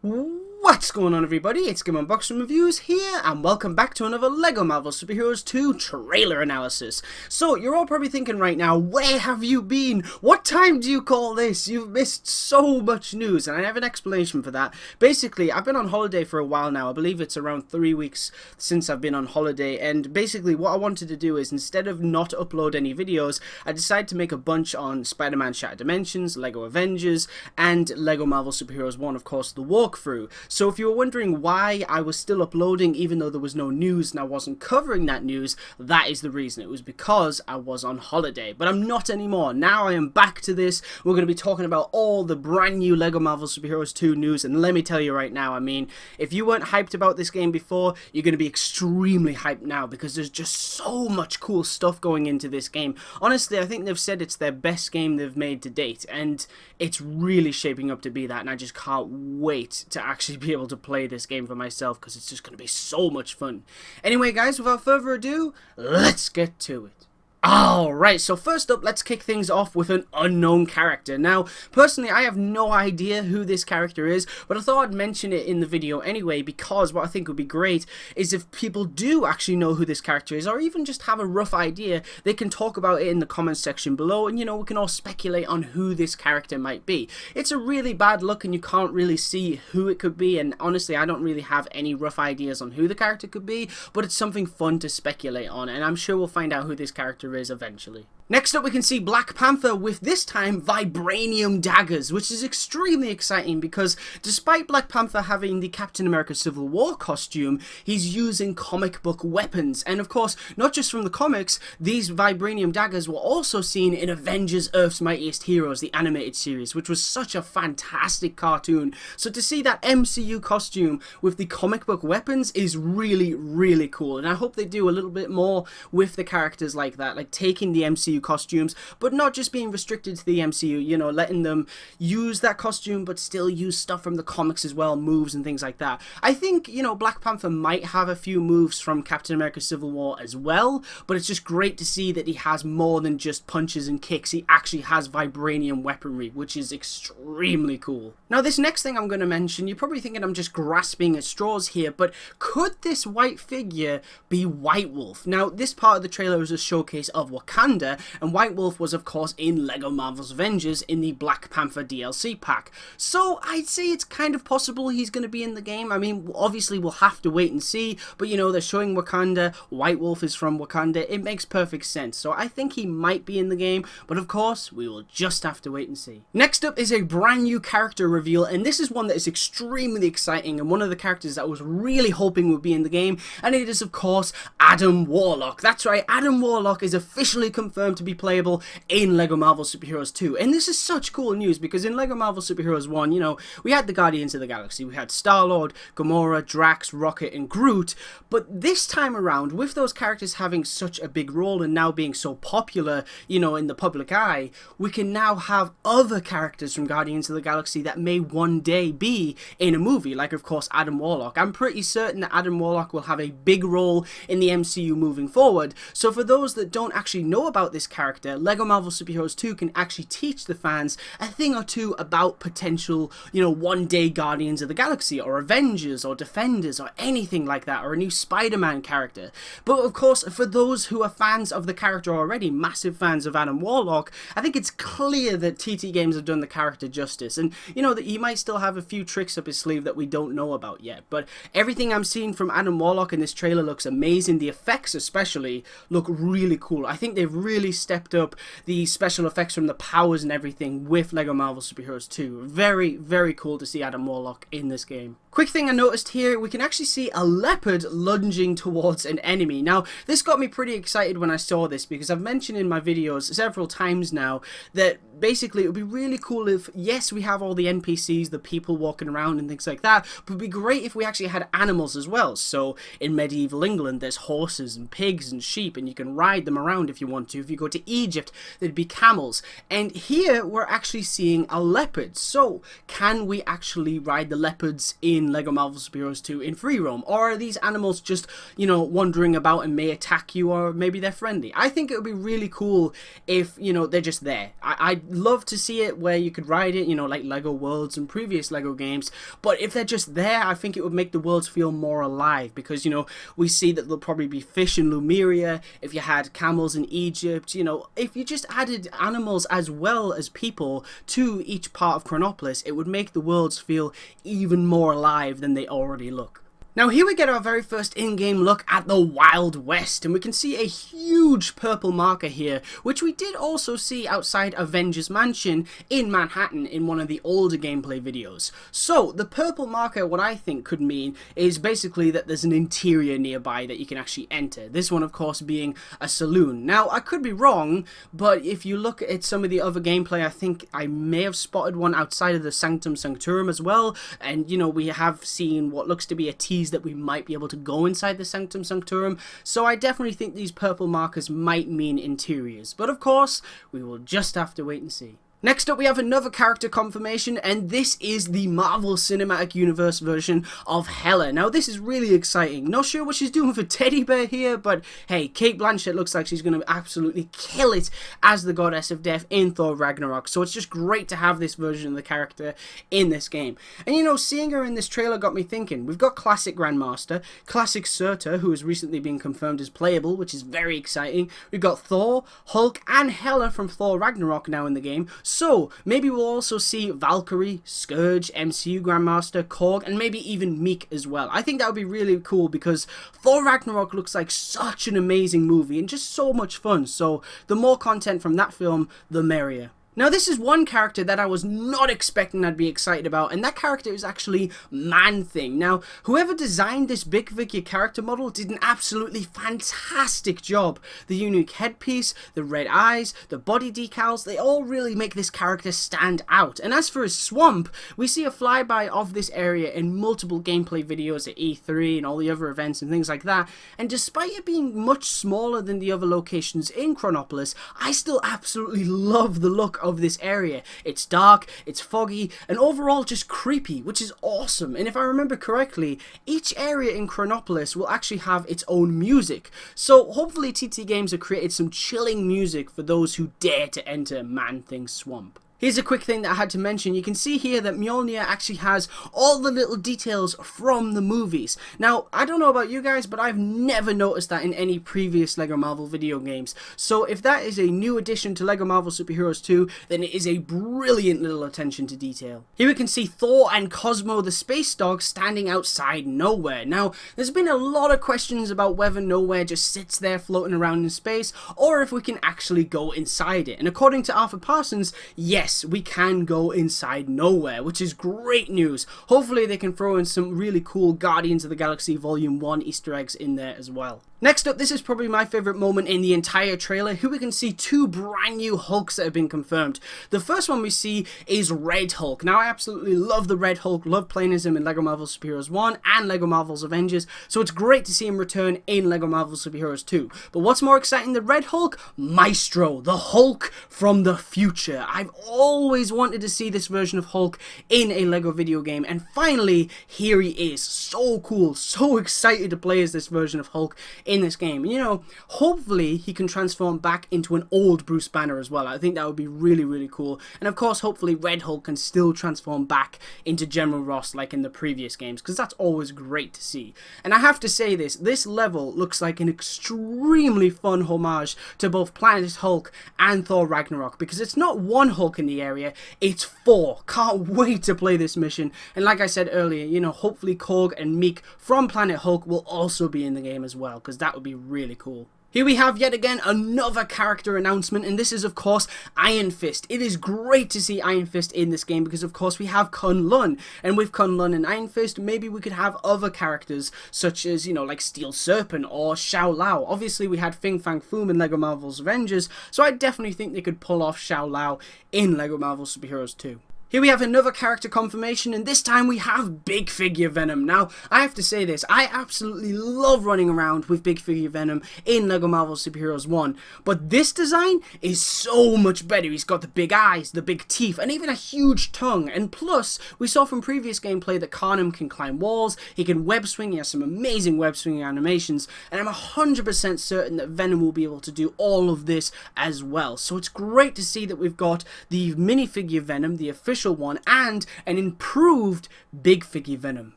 What's going on, everybody? It's GameUnboxingReviews here, and welcome back to another LEGO Marvel Superheroes 2 trailer analysis. So, you're all probably thinking right now, where have you been? What time do you call this? You've missed so much news, and I have an explanation for that. Basically, I've been on holiday for a while now. I believe it's around 3 weeks since I've been on holiday, and basically what I wanted to do is, instead of not upload any videos, I decided to make a bunch on Spider-Man Shattered Dimensions, LEGO Avengers, and LEGO Marvel Superheroes 1, of course, the walkthrough. So if you were wondering why I was still uploading even though there was no news and I wasn't covering that news, that is the reason. It was because I was on holiday. But I'm not anymore. Now I am back to this. We're going to be talking about all the brand new LEGO Marvel Superheroes 2 news, and let me tell you right now, I mean, if you weren't hyped about this game before, you're going to be extremely hyped now because there's just so much cool stuff going into this game. Honestly, I think they've said it's their best game they've made to date, and it's really shaping up to be that, and I just can't wait to actually be able to play this game for myself because it's just going to be so much fun. Anyway, guys, without further ado, let's get to it. Alright, so first up, let's kick things off with an unknown character. Now, personally, I have no idea who this character is, but I thought I'd mention it in the video anyway, because what I think would be great is if people do actually know who this character is, or even just have a rough idea, they can talk about it in the comments section below, and, you know, we can all speculate on who this character might be. It's a really bad look, and you can't really see who it could be, and honestly, I don't really have any rough ideas on who the character could be, but it's something fun to speculate on, and I'm sure we'll find out who this character is eventually. Next up, we can see Black Panther with, this time, vibranium daggers, which is extremely exciting because despite Black Panther having the Captain America Civil War costume, he's using comic book weapons. And of course, not just from the comics, these vibranium daggers were also seen in Avengers Earth's Mightiest Heroes, the animated series, which was such a fantastic cartoon. So to see that MCU costume with the comic book weapons is really, really cool. And I hope they do a little bit more with the characters like that, like taking the MCU costumes, but not just being restricted to the MCU, you know, letting them use that costume, but still use stuff from the comics as well, moves and things like that. I think, you know, Black Panther might have a few moves from Captain America Civil War as well, but it's just great to see that he has more than just punches and kicks. He actually has vibranium weaponry, which is extremely cool. Now, this next thing I'm going to mention, you're probably thinking I'm just grasping at straws here, but could this white figure be White Wolf? Now, this part of the trailer is a showcase of Wakanda, and White Wolf was of course in LEGO Marvel's Avengers in the Black Panther DLC pack. So I'd say it's kind of possible he's going to be in the game. I mean, obviously we'll have to wait and see, but you know, they're showing Wakanda, White Wolf is from Wakanda, it makes perfect sense. So I think he might be in the game, but of course we will just have to wait and see. Next up is a brand new character reveal, and this is one that is extremely exciting and one of the characters that I was really hoping would be in the game, and it is of course Adam Warlock. That's right, Adam Warlock is officially confirmed to be playable in LEGO Marvel Superheroes 2, and this is such cool news because in LEGO Marvel Superheroes 1, you know, we had the Guardians of the Galaxy, we had Star-Lord, Gamora, Drax, Rocket, and Groot, but this time around, with those characters having such a big role and now being so popular, you know, in the public eye, we can now have other characters from Guardians of the Galaxy that may one day be in a movie, like of course Adam Warlock. I'm pretty certain that Adam Warlock will have a big role in the MCU moving forward, so for those that don't actually know about this character, LEGO Marvel Superheroes 2 can actually teach the fans a thing or two about potential, you know, one day Guardians of the Galaxy or Avengers or Defenders or anything like that, or a new Spider-Man character. But of course, for those who are fans of the character already, massive fans of Adam Warlock, I think it's clear that TT Games have done the character justice, and you know that he might still have a few tricks up his sleeve that we don't know about yet, but everything I'm seeing from Adam Warlock in this trailer looks amazing. The effects especially look really cool. I think they've really stepped up the special effects from the powers and everything with LEGO Marvel Superheroes 2. Very, very cool to see Adam Warlock in this game. Quick thing I noticed here, we can actually see a leopard lunging towards an enemy. Now, this got me pretty excited when I saw this because I've mentioned in my videos several times now that basically it would be really cool if, yes, we have all the NPCs, the people walking around and things like that, but it would be great if we actually had animals as well. So in medieval England, there's horses and pigs and sheep, and you can ride them around if you want to. If you go to Egypt, there'd be camels. And here we're actually seeing a leopard. So can we actually ride the leopards in in LEGO Marvel Super Heroes 2 in free roam? Or are these animals just, you know, wandering about and may attack you, or maybe they're friendly? I think it would be really cool if, you know, they're just there. I'd love to see it where you could ride it, you know, like LEGO Worlds and previous LEGO games, but if they're just there, I think it would make the worlds feel more alive, because, you know, we see that there'll probably be fish in Lumiere, if you had camels in Egypt, you know, if you just added animals as well as people to each part of Chronopolis, it would make the worlds feel even more alive than they already look. Now here we get our very first in-game look at the Wild West, and we can see a huge purple marker here, which we did also see outside Avengers Mansion in Manhattan in one of the older gameplay videos. So the purple marker, what I think could mean is basically that there's an interior nearby that you can actually enter. This one of course being a saloon. Now I could be wrong, but if you look at some of the other gameplay, I think I may have spotted one outside of the Sanctum Sanctorum as well, and you know, we have seen what looks to be a tease that we might be able to go inside the Sanctum Sanctorum, so I definitely think these purple markers might mean interiors, but of course we will just have to wait and see. Next up, we have another character confirmation, and this is the Marvel Cinematic Universe version of Hela. Now, this is really exciting. Not sure what she's doing with a teddy bear here, but hey, Cate Blanchett looks like she's going to absolutely kill it as the Goddess of Death in Thor Ragnarok, so it's just great to have this version of the character in this game. And you know, seeing her in this trailer got me thinking. We've got Classic Grandmaster, Classic Surtur, who has recently been confirmed as playable, which is very exciting. We've got Thor, Hulk, and Hela from Thor Ragnarok now in the game. So, maybe we'll also see Valkyrie, Skurge, MCU Grandmaster, Korg, and maybe even Miek as well. I think that would be really cool because Thor Ragnarok looks like such an amazing movie and just so much fun. So, the more content from that film, the merrier. Now this is one character that I was not expecting I'd be excited about, and that character is actually ManThing. Now, whoever designed this big figure character model did an absolutely fantastic job. The unique headpiece, the red eyes, the body decals, they all really make this character stand out. And as for his swamp, we see a flyby of this area in multiple gameplay videos at E3 and all the other events and things like that, and despite it being much smaller than the other locations in Chronopolis, I still absolutely love the look of this area. It's dark, it's foggy, and overall just creepy, which is awesome. And if I remember correctly, each area in Chronopolis will actually have its own music. So hopefully TT Games have created some chilling music for those who dare to enter ManThing's swamp. Here's a quick thing that I had to mention. You can see here that Mjolnir actually has all the little details from the movies. Now, I don't know about you guys, but I've never noticed that in any previous LEGO Marvel video games. So if that is a new addition to LEGO Marvel Super Heroes 2, then it is a brilliant little attention to detail. Here we can see Thor and Cosmo the space dog standing outside Nowhere. Now, there's been a lot of questions about whether Nowhere just sits there floating around in space, or if we can actually go inside it. And according to Arthur Parsons, yes, we can go inside Nowhere, which is great news. Hopefully they can throw in some really cool Guardians of the Galaxy Volume 1 Easter eggs in there as well. Next up, this is probably my favourite moment in the entire trailer. Here we can see two brand new Hulks that have been confirmed. The first one we see is Red Hulk. Now, I absolutely love the Red Hulk, love playing as him in LEGO Marvel Super Heroes 1 and LEGO Marvel's Avengers, so it's great to see him return in LEGO Marvel Super Heroes 2. But what's more exciting than Red Hulk? Maestro, the Hulk from the future. I've always wanted to see this version of Hulk in a LEGO video game, and finally, here he is. So cool, so excited to play as this version of Hulk in this game. You know, hopefully he can transform back into an old Bruce Banner as well. I think that would be really, really cool. And of course, hopefully Red Hulk can still transform back into General Ross like in the previous games, because that's always great to see. And I have to say this level looks like an extremely fun homage to both Planet Hulk and Thor Ragnarok, because it's not one Hulk in the area, it's 4. Can't wait to play this mission. And like I said earlier, you know, hopefully Korg and Miek from Planet Hulk will also be in the game as well, because that would be really cool. Here we have yet again another character announcement, and this is of course Iron Fist. It is great to see Iron Fist in this game because of course we have Kunlun, and with Kunlun and Iron Fist maybe we could have other characters such as, you know, like Steel Serpent or Xiao Lao. Obviously we had Fin Fang Foom in LEGO Marvel's Avengers, so I definitely think they could pull off Xiao Lao in LEGO Marvel Super Heroes 2. Here we have another character confirmation, and this time we have Big Figure Venom. Now, I have to say this, I absolutely love running around with Big Figure Venom in LEGO Marvel Super Heroes 1, but this design is so much better. He's got the big eyes, the big teeth, and even a huge tongue, and plus, we saw from previous gameplay that Karthon can climb walls, he can web swing, he has some amazing web swinging animations, and I'm 100% certain that Venom will be able to do all of this as well. So it's great to see that we've got the minifigure Venom, the official one, and an improved Big Figure Venom.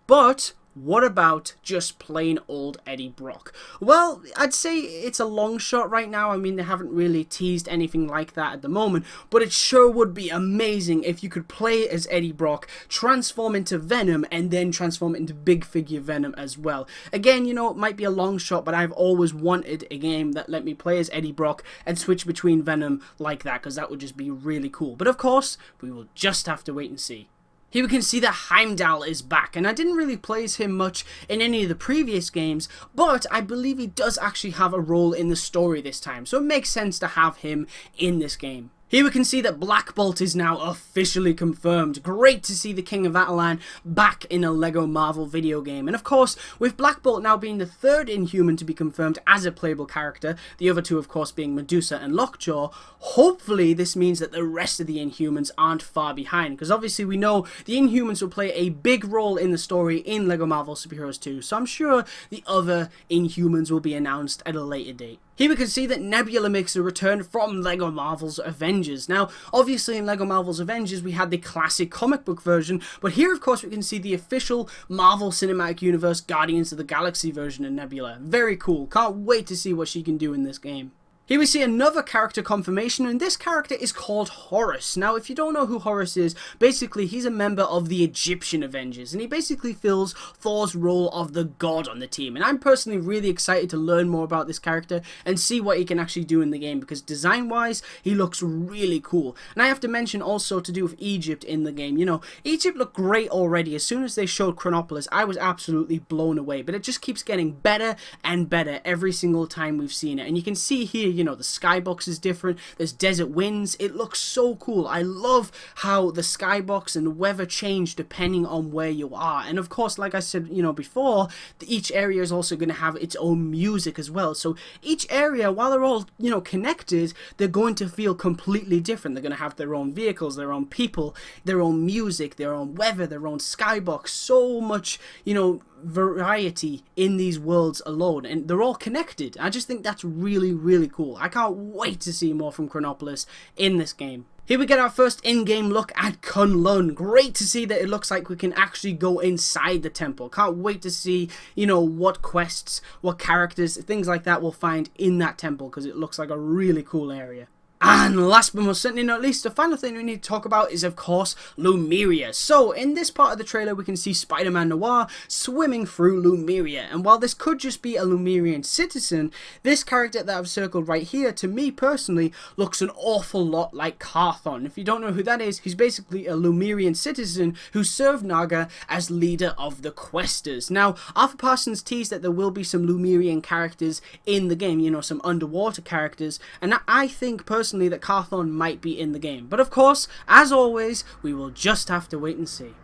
But what about just plain old Eddie Brock? Well, I'd say it's a long shot right now. I mean, they haven't really teased anything like that at the moment, but it sure would be amazing if you could play as Eddie Brock, transform into Venom, and then transform into Big Figure Venom as well. Again, you know, it might be a long shot, but I've always wanted a game that let me play as Eddie Brock and switch between Venom like that, because that would just be really cool. But of course, we will just have to wait and see. Here we can see that Heimdall is back, and I didn't really play as him much in any of the previous games, but I believe he does actually have a role in the story this time, so it makes sense to have him in this game. Here we can see that Black Bolt is now officially confirmed. Great to see the King of Attilan back in a LEGO Marvel video game. And of course, with Black Bolt now being the third Inhuman to be confirmed as a playable character, the other two of course being Medusa and Lockjaw, hopefully this means that the rest of the Inhumans aren't far behind. Because obviously we know the Inhumans will play a big role in the story in LEGO Marvel Super Heroes 2. So I'm sure the other Inhumans will be announced at a later date. Here we can see that Nebula makes a return from LEGO Marvel's Avengers. Now, obviously in LEGO Marvel's Avengers we had the classic comic book version, but here of course we can see the official Marvel Cinematic Universe Guardians of the Galaxy version of Nebula. Very cool, can't wait to see what she can do in this game. Here we see another character confirmation, and this character is called Horus. Now, if you don't know who Horus is, basically he's a member of the Egyptian Avengers, and he basically fills Thor's role of the god on the team. And I'm personally really excited to learn more about this character and see what he can actually do in the game, because design-wise, he looks really cool. And I have to mention also to do with Egypt in the game. You know, Egypt looked great already. As soon as they showed Chronopolis, I was absolutely blown away, but it just keeps getting better and better every single time we've seen it. And you can see here, you know, the skybox is different, there's desert winds, it looks so cool. I love how the skybox and the weather change depending on where you are. And of course, like I said, you know, before, each area is also going to have its own music as well. So each area, while they're all, you know, connected, they're going to feel completely different. They're going to have their own vehicles, their own people, their own music, their own weather, their own skybox. So much, you know, variety in these worlds alone, and they're all connected. I just think that's really, really cool. I can't wait to see more from Chronopolis in this game. Here we get our first in-game look at Kunlun. Great to see that it looks like we can actually go inside the temple. Can't wait to see, you know, what quests, what characters, things like that we'll find in that temple, because it looks like a really cool area. And last but most certainly not least, the final thing we need to talk about is, of course, Lumiere. So, in this part of the trailer, we can see Spider-Man Noir swimming through Lumiere. And while this could just be a Lumerian citizen, this character that I've circled right here, to me personally, looks an awful lot like Karthon. If you don't know who that is, he's basically a Lumerian citizen who served Naga as leader of the Questers. Now, Arthur Parsons teased that there will be some Lumerian characters in the game, you know, some underwater characters, and I think personally that Karthon might be in the game. But of course, as always, we will just have to wait and see.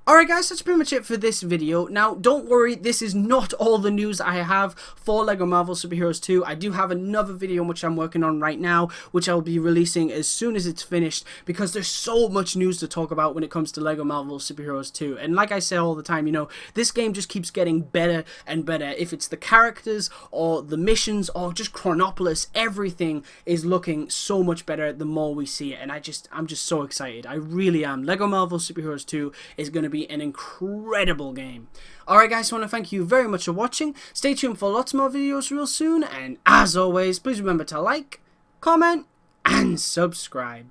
Alright guys, that's pretty much it for this video. Now, don't worry, this is not all the news I have for LEGO Marvel Super Heroes 2. I do have another video which I'm working on right now, which I'll be releasing as soon as it's finished, because there's so much news to talk about when it comes to LEGO Marvel Super Heroes 2. And like I say all the time, you know, this game just keeps getting better and better. If it's the characters, or the missions, or just Chronopolis, everything is looking so much better the more we see it. And I'm just so excited. I really am. LEGO Marvel Super Heroes 2 is going to be an incredible game. Alright guys, I want to thank you very much for watching. Stay tuned for lots more videos real soon, and as always, please remember to like, comment, and subscribe.